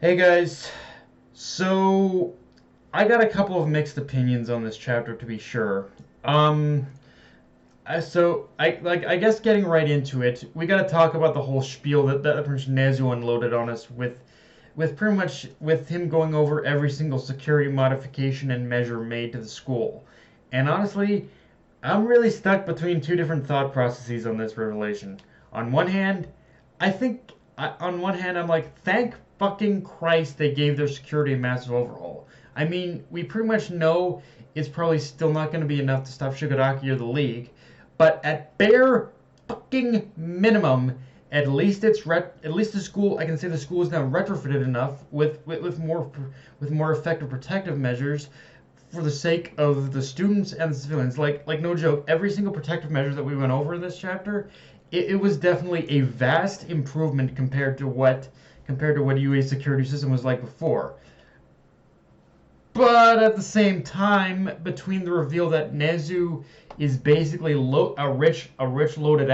Hey guys, so I got a couple of mixed opinions on this chapter to be sure. Um, I guess getting right into it, we got to talk about the whole spiel that Prince Nezu unloaded on us with pretty much with him going over every single security modification and measure made to the school. And honestly, I'm really stuck between two different thought processes on this revelation. On one hand, I think on one hand I'm like, thank fucking Christ they gave their security a massive overhaul. I mean, we pretty much know it's probably still not going to be enough to stop Shigaraki or the League, but at bare fucking minimum, at least the school. I can say the school is now retrofitted enough with more effective protective measures for the sake of the students and the civilians. Like no joke, every single protective measure that we went over in this chapter, it was definitely a vast improvement compared to what UA's security system was like before. But at the same time, between the reveal that Nezu is basically a rich loaded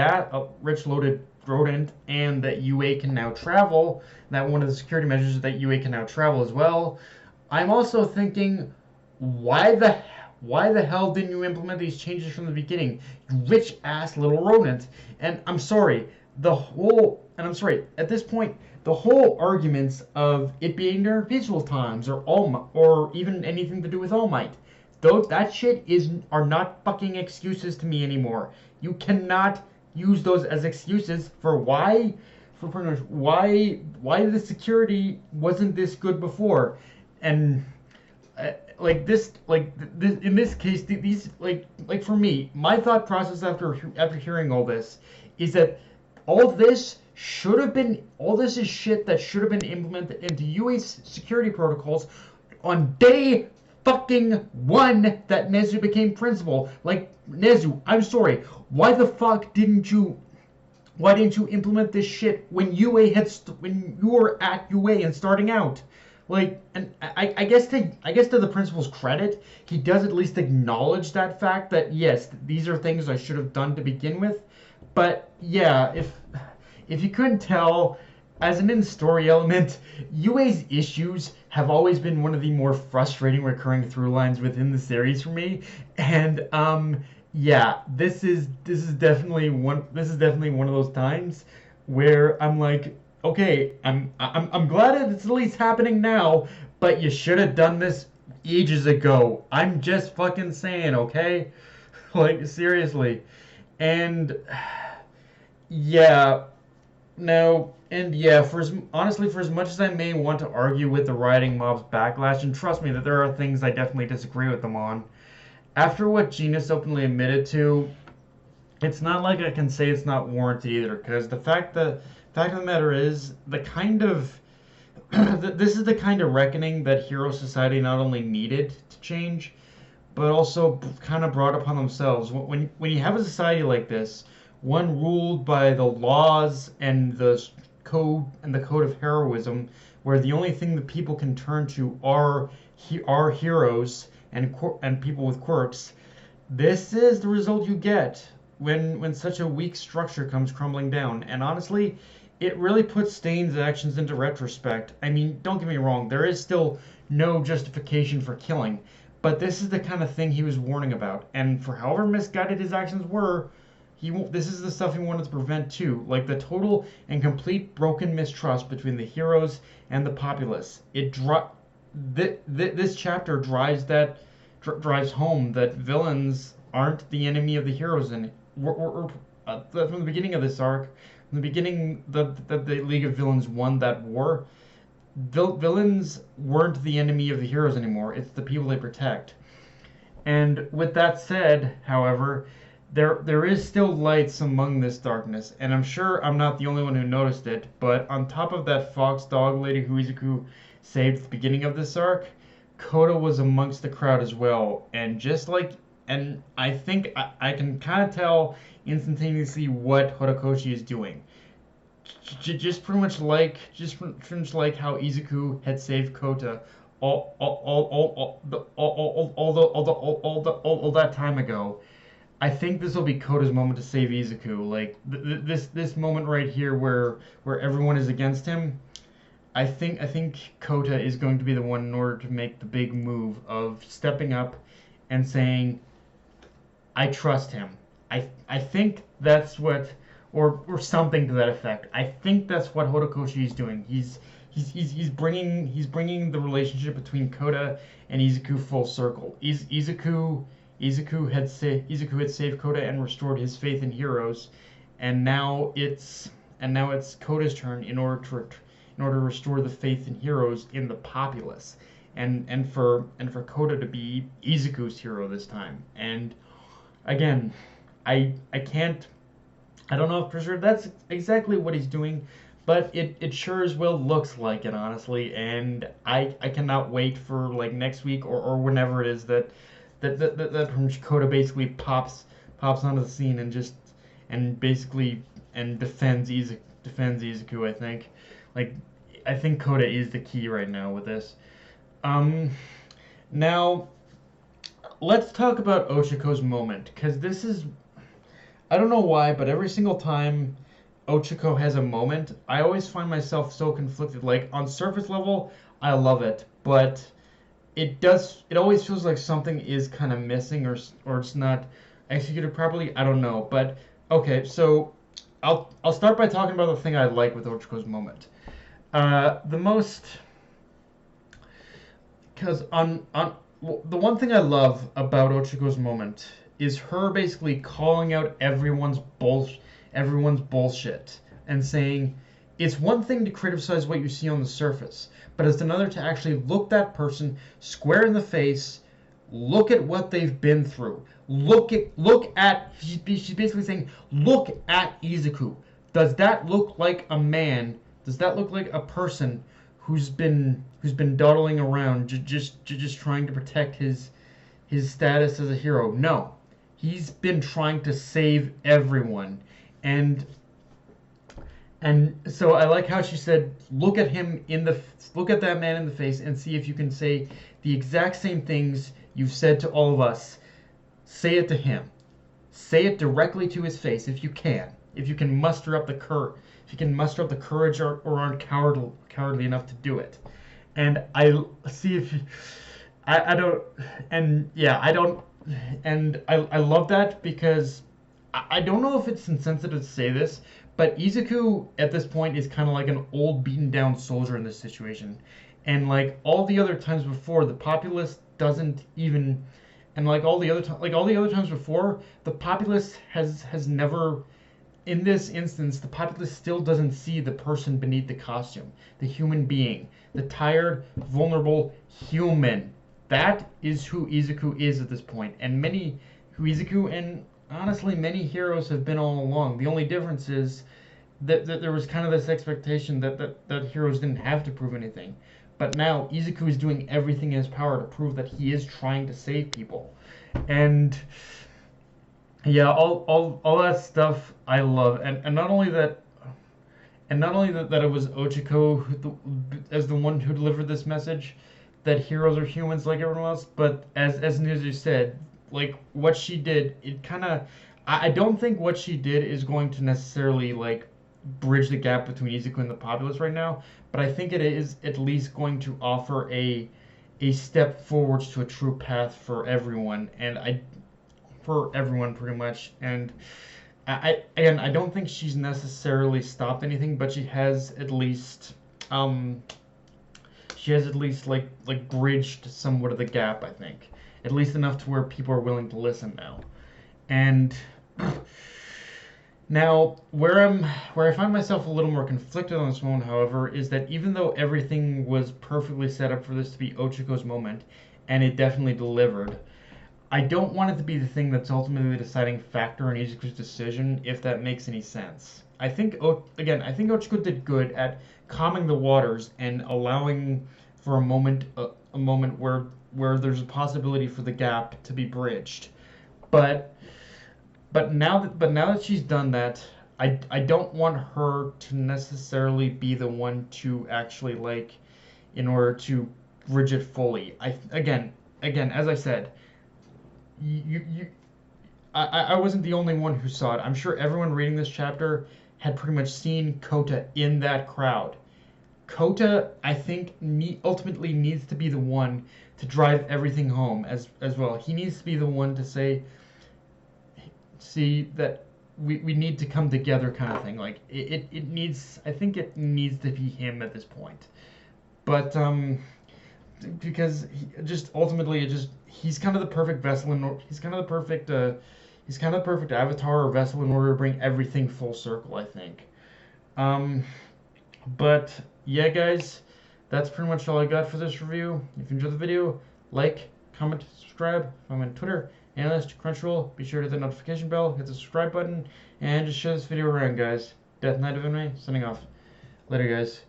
rodent, and that UA can now travel, that one of the security measures is that UA can now travel as well. I'm also thinking, why the why the hell didn't you implement these changes from the beginning, you rich ass little rodent? I'm sorry, at this point, the whole arguments of it being their visual times or even anything to do with All Might, though that shit are not fucking excuses to me anymore. You cannot use those as excuses for pretty much why the security wasn't this good before. And in this case, these for me, my thought process after hearing all this is that all this is shit that should have been implemented into UA's security protocols on day fucking one that Nezu became principal. Like, Nezu, I'm sorry, why the fuck didn't you implement this shit when when you were at UA and starting out? Like, and I guess to the principal's credit, he does at least acknowledge that fact that yes, these are things I should have done to begin with. But yeah, if you couldn't tell, as an in-story element, UA's issues have always been one of the more frustrating recurring through lines within the series for me. And yeah, this is definitely one of those times where I'm like, okay, I'm glad it's at least happening now, but you should have done this ages ago. I'm just fucking saying, okay? Like, seriously. And yeah, no, and yeah, honestly, for as much as I may want to argue with the rioting mob's backlash, and trust me that there are things I definitely disagree with them on, after what Genus openly admitted to, it's not like I can say it's not warranted either, because the fact of the matter is, the kind of this is the kind of reckoning that Hero Society not only needed to change, but also kind of brought upon themselves. When you have a society like this, one ruled by the laws and the code of heroism, where the only thing that people can turn to are heroes and people with quirks. This is the result you get when such a weak structure comes crumbling down. And honestly, it really puts Stain's actions into retrospect. I mean, don't get me wrong, there is still no justification for killing, but this is the kind of thing he was warning about. And for however misguided his actions were, this is the stuff he wanted to prevent too, like the total and complete broken mistrust between the heroes and the populace. This chapter drives home that villains aren't the enemy of the heroes, and from the beginning of this arc, from the beginning that the League of Villains won that war, villains weren't the enemy of the heroes anymore. It's the people they protect. And with that said, however, there is still lights among this darkness, and I'm sure I'm not the only one who noticed it, but on top of that fox dog lady who Izuku saved at the beginning of this arc, Kota was amongst the crowd as well, and I think I can kind of tell instantaneously what Horikoshi is doing. Just pretty much like how Izuku had saved Kota all that time ago. I think this will be Kota's moment to save Izuku. Like this moment right here where everyone is against him. I think Kota is going to be the one in order to make the big move of stepping up and saying, I trust him. I think that's what, or something to that effect. I think that's what Horikoshi is doing. He's bringing the relationship between Kota and Izuku full circle. Izuku had saved Kota and restored his faith in heroes, and now it's Kota's turn in order to restore the faith in heroes in the populace, and for Kota to be Izuku's hero this time. And again, I can't I don't know if for sure that's exactly what he's doing, but it sure as well looks like it, honestly. And I cannot wait for like next week or whenever it is that Kota basically pops onto the scene and just and basically and defends Izuku. Like I think Kota is the key right now with this. Um, Now let's talk about Ochako's moment, because this is I don't know why, but every single time Ochako has a moment, I always find myself so conflicted. Like on surface level, I love it, but it always feels like something is kind of missing, or it's not executed properly. I don't know, but okay, so I'll start by talking about the thing I like with Ochako's moment. The most because on the one thing I love about Ochiko's moment is her basically calling out everyone's bullshit and saying it's one thing to criticize what you see on the surface, but it's another to actually look that person square in the face, look at what they've been through. She's basically saying, look at Izuku. Does that look like a man? Does that look like a person who's been dawdling around just trying to protect his status as a hero? No. He's been trying to save everyone. And so I like how she said, look at that man in the face and see if you can say the exact same things you've said to all of us. Say it to him. Say it directly to his face if you can. If you can muster up the courage, or aren't cowardly enough to do it. And I see if I don't, and yeah, I don't, and I love that, because I don't know if it's insensitive to say this, but Izuku at this point is kind of like an old beaten down soldier in this situation. And like all the other times before, the populace doesn't even, and like all the other times before, the populace has never, in this instance, the populace still doesn't see the person beneath the costume, the human being, the tired, vulnerable human. That is who Izuku is at this point, and honestly many heroes have been all along. The only difference is that there was kind of this expectation that heroes didn't have to prove anything, but now Izuku is doing everything in his power to prove that he is trying to save people, and yeah, all that stuff I love, and not only that, that it was Ochako as the one who delivered this message, that heroes are humans like everyone else, but as Nizu said, like what she did, it kind of, I don't think what she did is going to necessarily like bridge the gap between Izuku and the populace right now, but I think it is at least going to offer a step forwards to a true path for everyone, for everyone pretty much. And again, I don't think she's necessarily stopped anything, but um she has at least like bridged somewhat of the gap, I think. At least enough to where people are willing to listen now. And now where I find myself a little more conflicted on this moment, however, is that even though everything was perfectly set up for this to be Ochako's moment, and it definitely delivered, I don't want it to be the thing that's ultimately the deciding factor in Izuku's decision, if that makes any sense. I think Ochako did good at calming the waters and allowing for a moment where there's a possibility for the gap to be bridged. But now that she's done that, I don't want her to necessarily be the one to actually like in order to bridge it fully. Again, as I said, you I wasn't the only one who saw it. I'm sure everyone reading this chapter had pretty much seen Kota in that crowd. Kota, I think, ultimately needs to be the one to drive everything home as well. He needs to be the one to say, see that we need to come together kind of thing. Like it needs, I think it needs to be him at this point. But because just ultimately it just he's kind of the perfect vessel he's kind of the perfect he's kind of the perfect avatar or vessel in order to bring everything full circle, I think. Um, but yeah, guys, that's pretty much all I got for this review. If you enjoyed the video, like, comment, subscribe. I'm on Twitter, Analyst, Crunchyroll. Be sure to hit the notification bell, hit the subscribe button, and just share this video around, guys. Death Knight of Anime, signing off. Later, guys.